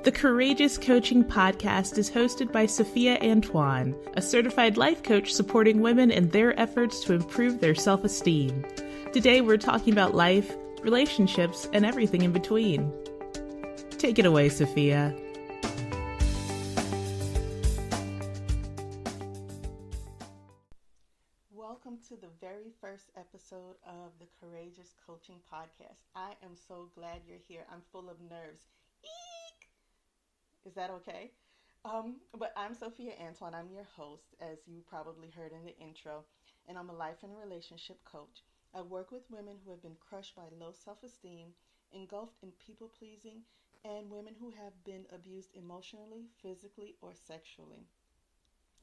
The Courageous Coaching Podcast is hosted by Sophia Antoine, a certified life coach supporting women in their efforts to improve their self-esteem. Today we're talking about life, relationships, and everything in between. Take it away, Sophia. Welcome to the very first episode of the Courageous Coaching Podcast. I am so glad you're here. I'm full of nerves. Eek! Is that okay? But I'm Sophia Antoine. I'm your host, as you probably heard in the intro, and I'm a life and relationship coach. I work with women who have been crushed by low self-esteem, engulfed in people-pleasing, and women who have been abused emotionally, physically, or sexually.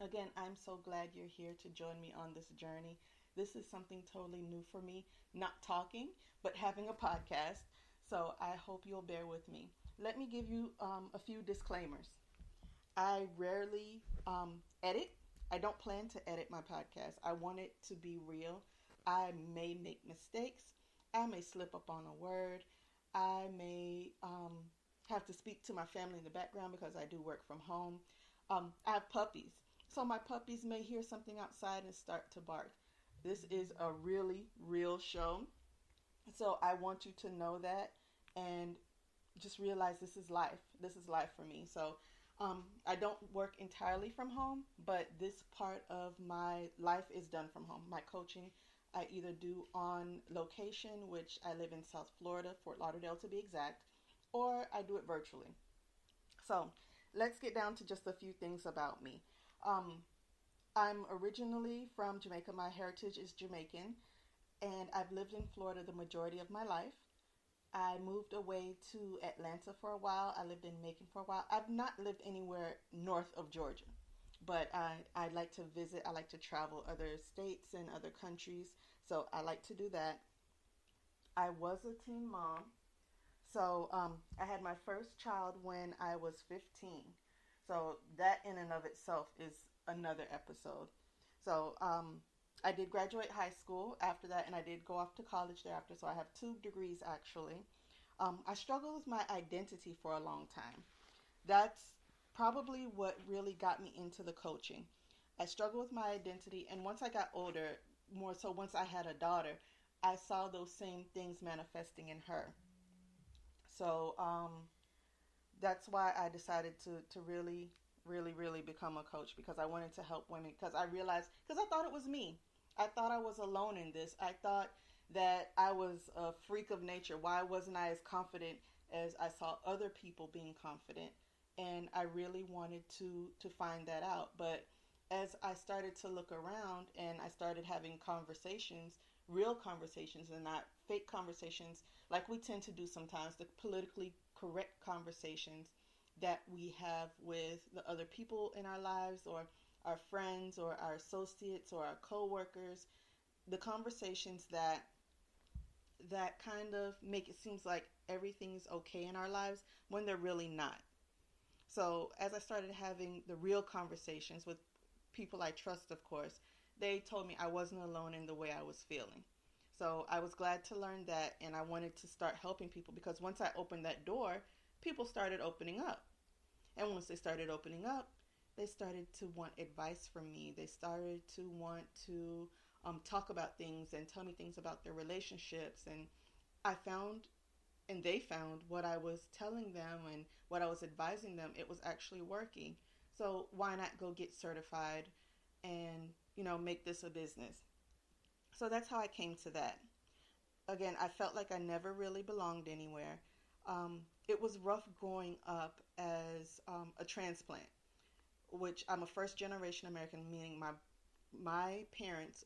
Again, I'm so glad you're here to join me on this journey. This is something totally new for me, not talking, but having a podcast. So I hope you'll bear with me. Let me give you a few disclaimers. I rarely edit. I don't plan to edit my podcast. I want it to be real. I may make mistakes. I may slip up on a word. I may have to speak to my family in the background because I do work from home. I have puppies. So my puppies may hear something outside and start to bark. This is a really real show. So I want you to know that and just realize this is life. This is life for me. So I don't work entirely from home, but this part of my life is done from home. My coaching, I either do on location, which I live in South Florida, Fort Lauderdale to be exact, or I do it virtually. So let's get down to just a few things about me. I'm originally from Jamaica. My heritage is Jamaican, and I've lived in Florida the majority of my life. I moved away to Atlanta for a while. I lived in Macon for a while. I've not lived anywhere north of Georgia, but I like to visit. I like to travel other states and other countries, so I like to do that. I was a teen mom, so I had my first child when I was 15. So that in and of itself is another episode. So I did graduate high school after that, and I did go off to college thereafter. So I have 2 degrees actually. I struggled with my identity for a long time. That's probably what really got me into the coaching. I struggled with my identity, and once I got older, more so once I had a daughter, I saw those same things manifesting in her. So that's why I decided to really become a coach, because I wanted to help women, because I realized, because I thought it was me. I thought I was alone in this. I thought that I was a freak of nature. Why wasn't I as confident as I saw other people being confident? And I really wanted to find that out. But as I started to look around and I started having conversations, real conversations and not fake conversations like we tend to do sometimes, the politically correct conversations that we have with the other people in our lives, or our friends or our associates or our co-workers, the conversations that kind of make it seems like everything's okay in our lives when they're really not. So as I started having the real conversations with people I trust, of course, they told me I wasn't alone in the way I was feeling. So I was glad to learn that, and I wanted to start helping people, because once I opened that door, people started opening up. And once they started opening up, they started to want advice from me. They started to want to talk about things and tell me things about their relationships. And I found, and they found, what I was telling them and what I was advising them, it was actually working. So why not go get certified and, make this a business? So that's how I came to that. Again, I felt like I never really belonged anywhere. It was rough growing up as a transplant, which I'm a first generation American, meaning my parents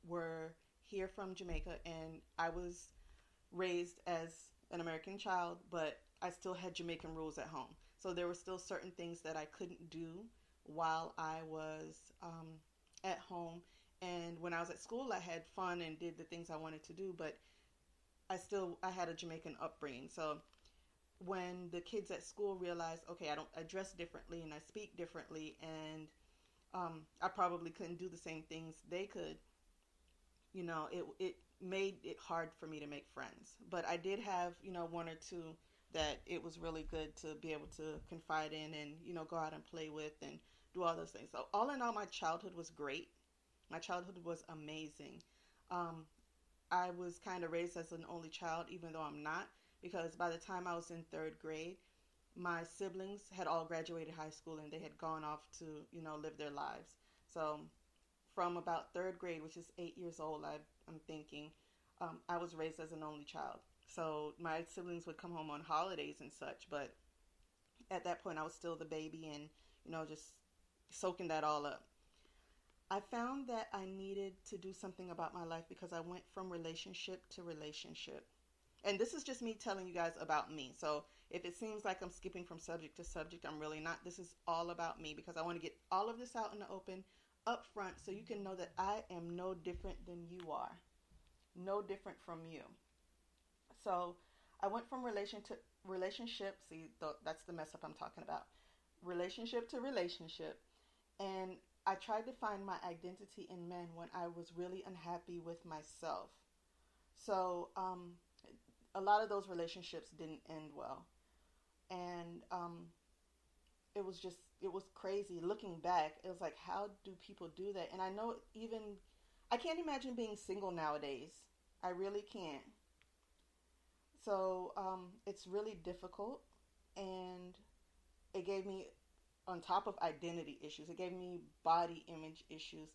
were here from Jamaica, and I was raised as an American child, but I still had Jamaican rules at home. So there were still certain things that I couldn't do while I was at home. And when I was at school, I had fun and did the things I wanted to do, but I had a Jamaican upbringing. So when the kids at school realized, okay, I dress differently and I speak differently, and I probably couldn't do the same things they could, it made it hard for me to make friends. But I did have, one or two that it was really good to be able to confide in and, go out and play with and do all those things. So all in all, my childhood was great. My childhood was amazing. Um, I was kind of raised as an only child, even though I'm not, because by the time I was in third grade, my siblings had all graduated high school and they had gone off to, live their lives. So from about third grade, which is 8 years old, I'm thinking, I was raised as an only child. So my siblings would come home on holidays and such, but at that point I was still the baby and, just soaking that all up. I found that I needed to do something about my life because I went from relationship to relationship. And this is just me telling you guys about me. So if it seems like I'm skipping from subject to subject, I'm really not. This is all about me because I want to get all of this out in the open up front so you can know that I am no different than you are. No different from you. So I went from relationship. See, that's the mess up I'm talking about. Relationship to relationship. And I tried to find my identity in men when I was really unhappy with myself. So a lot of those relationships didn't end well. And it was crazy. Looking back, it was like, how do people do that? And I know I can't imagine being single nowadays. I really can't. So it's really difficult. And it gave me, on top of identity issues, it gave me body image issues.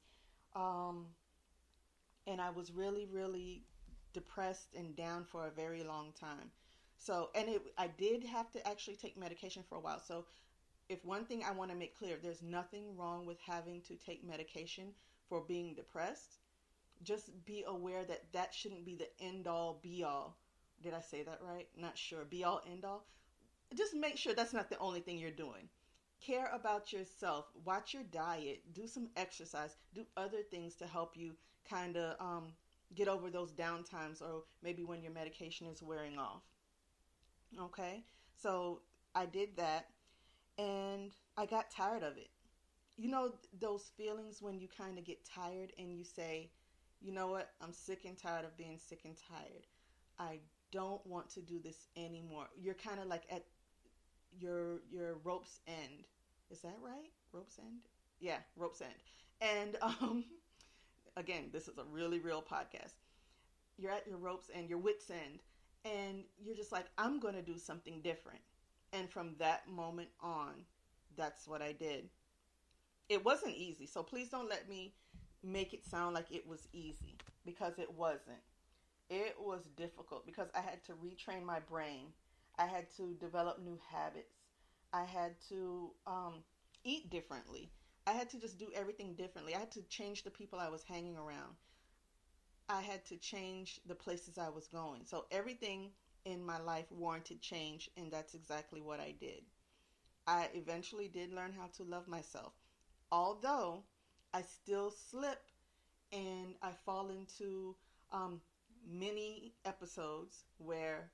Um, and I was really, really depressed and down for a very long time. So, I did have to actually take medication for a while. So, if one thing I want to make clear, there's nothing wrong with having to take medication for being depressed. Just be aware that that shouldn't be the end all be all. Did I say that right? Not sure. Be all end all. Just make sure that's not the only thing you're doing. Care about yourself. Watch your diet. Do some exercise. Do other things to help you kind of get over those down times or maybe when your medication is wearing off. Okay? So I did that and I got tired of it. You know, those feelings when you kind of get tired and you say, you know what, I'm sick and tired of being sick and tired. I don't want to do this anymore. You're kind of like at your rope's end. Is that right? Rope's end? Yeah, rope's end. And again, this is a really real podcast. You're at your rope's end, your wit's end, and you're just like, I'm going to do something different. And from that moment on, that's what I did. It wasn't easy, so please don't let me make it sound like it was easy, because it wasn't. It was difficult because I had to retrain my brain. I had to develop new habits. I had to eat differently. I had to just do everything differently. I had to change the people I was hanging around. I had to change the places I was going. So everything in my life warranted change, and that's exactly what I did. I eventually did learn how to love myself, although I still slip and I fall into many episodes where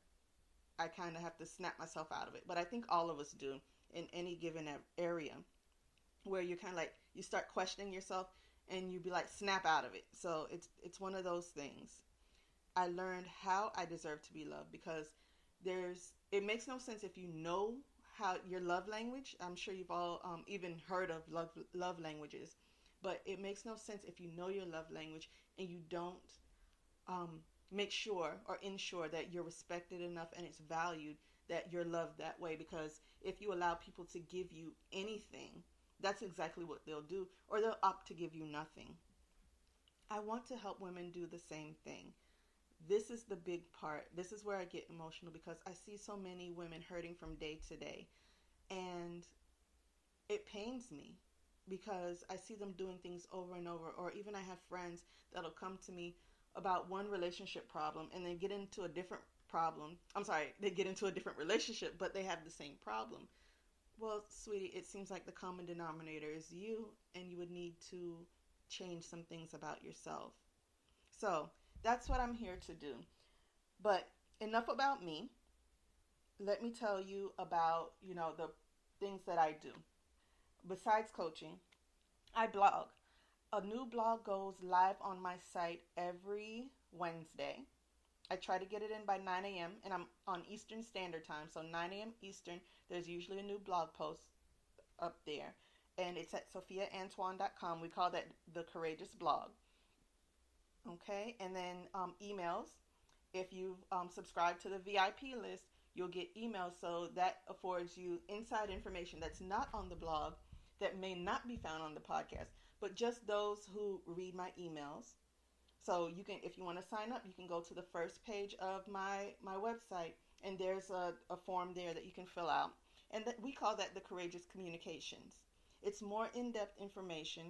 I kind of have to snap myself out of it. But I think all of us do in any given area where you're kind of like, you start questioning yourself and you be like, snap out of it. So it's one of those things. I learned how I deserve to be loved because it makes no sense if you know how your love language. I'm sure you've all even heard of love languages, but it makes no sense if you know your love language and you don't make sure or ensure that you're respected enough and it's valued, that you're loved that way. Because if you allow people to give you anything, that's exactly what they'll do, or they'll opt to give you nothing. I want to help women do the same thing. This is the big part. This is where I get emotional because I see so many women hurting from day to day, and it pains me because I see them doing things over and over. Or even I have friends that'll come to me about one relationship problem and then get into a different problem. I'm sorry, they get into a different relationship, but they have the same problem. Well, sweetie, it seems like the common denominator is you, and you would need to change some things about yourself. So that's what I'm here to do. But enough about me. Let me tell you about, the things that I do. Besides coaching, I blog. A new blog goes live on my site every Wednesday. I try to get it in by 9 a.m. and I'm on Eastern Standard Time. So 9 a.m. Eastern, there's usually a new blog post up there. And it's at sophiaantoine.com. We call that the Courageous Blog. Okay, and then emails. If you've subscribed to the VIP list, you'll get emails. So that affords you inside information that's not on the blog, that may not be found on the podcast, but just those who read my emails. So you can, if you want to sign up, you can go to the first page of my website, and there's a form there that you can fill out. And that we call that the Courageous Communications. It's more in-depth information,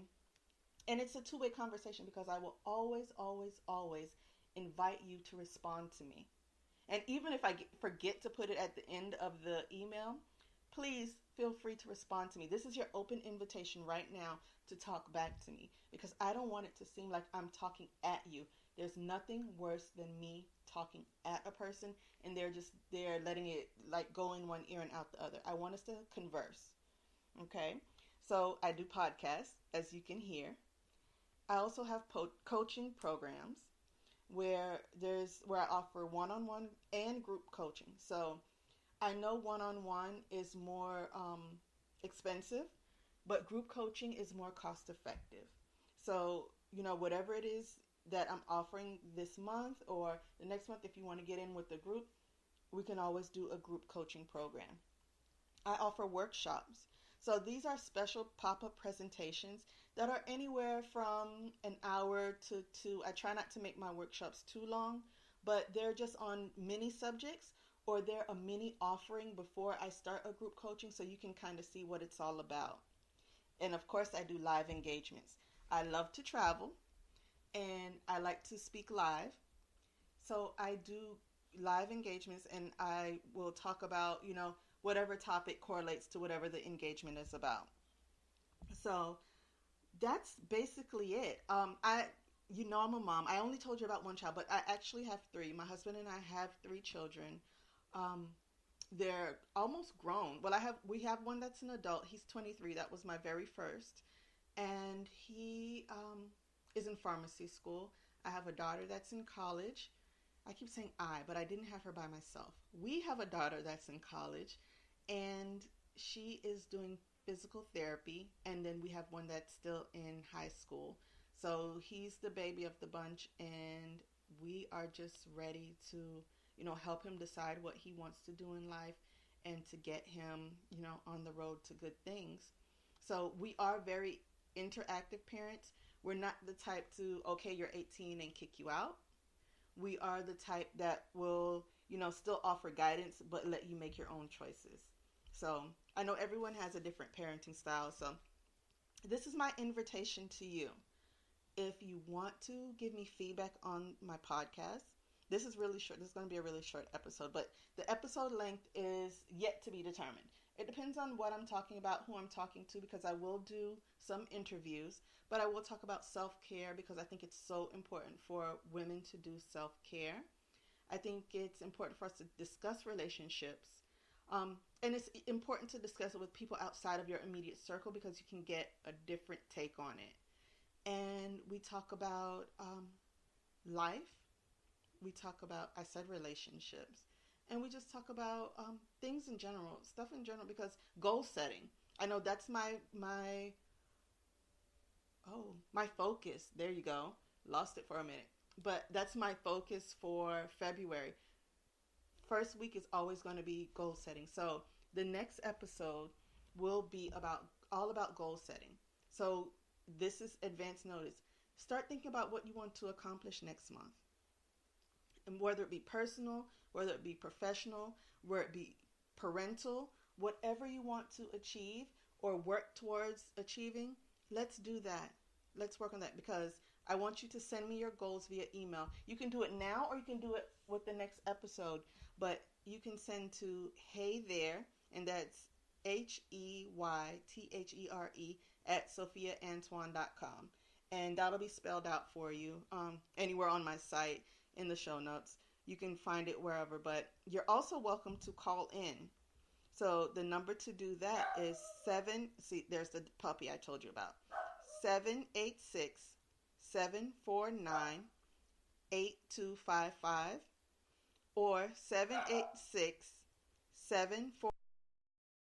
and it's a two-way conversation because I will always, always, always invite you to respond to me. And even if I forget to put it at the end of the email, please feel free to respond to me. This is your open invitation right now to talk back to me, because I don't want it to seem like I'm talking at you. There's nothing worse than me talking at a person and they're letting it like go in one ear and out the other. I want us to converse. Okay? So I do podcasts, as you can hear. I also have coaching programs where I offer one-on-one and group coaching. So I know one-on-one is more expensive, but group coaching is more cost effective. So, whatever it is that I'm offering this month or the next month, if you want to get in with the group, we can always do a group coaching program. I offer workshops. So these are special pop-up presentations that are anywhere from an hour to two. I try not to make my workshops too long, but they're just on mini subjects, or they're a mini offering before I start a group coaching, so you can kind of see what it's all about. And of course, I do live engagements. I love to travel and I like to speak live. So I do live engagements, and I will talk about, whatever topic correlates to whatever the engagement is about. So that's basically it. I'm a mom. I only told you about one child, but I actually have three. My husband and I have three children. They're almost grown. Well, we have one that's an adult. He's 23. That was my very first. And he is in pharmacy school. I have a daughter that's in college. I keep saying but I didn't have her by myself. We have a daughter that's in college, and she is doing physical therapy. And then we have one that's still in high school. So he's the baby of the bunch, and we are just ready to, help him decide what he wants to do in life and to get him, on the road to good things. So we are very interactive parents. We're not the type to, okay, you're 18 and kick you out. We are the type that will, still offer guidance, but let you make your own choices. So I know everyone has a different parenting style. So this is my invitation to you. If you want to give me feedback on my podcast, this is really short. This is going to be a really short episode, but the episode length is yet to be determined. It depends on what I'm talking about, who I'm talking to, because I will do some interviews, but I will talk about self-care because I think it's so important for women to do self-care. I think it's important for us to discuss relationships. And it's important to discuss it with people outside of your immediate circle because you can get a different take on it. And we talk about life. We talk about, I said relationships. And we just talk about things in general, stuff in general, because goal setting. I know that's my focus. There you go. Lost it for a minute. But that's my focus for February. First week is always going to be goal setting. So the next episode will be all about goal setting. So this is advance notice. Start thinking about what you want to accomplish next month. And whether it be personal, whether it be professional, whether it be parental, whatever you want to achieve or work towards achieving, let's do that. Let's work on that, because I want you to send me your goals via email. You can do it now or you can do it with the next episode, but you can send to Hey There, and that's HEYTHERE at sophiaantoine.com. And that'll be spelled out for you anywhere on my site, in the show notes. You can find it wherever, but you're also welcome to call in. So the number to do that is there's the puppy I told you about. 786-749-8255. or 786 744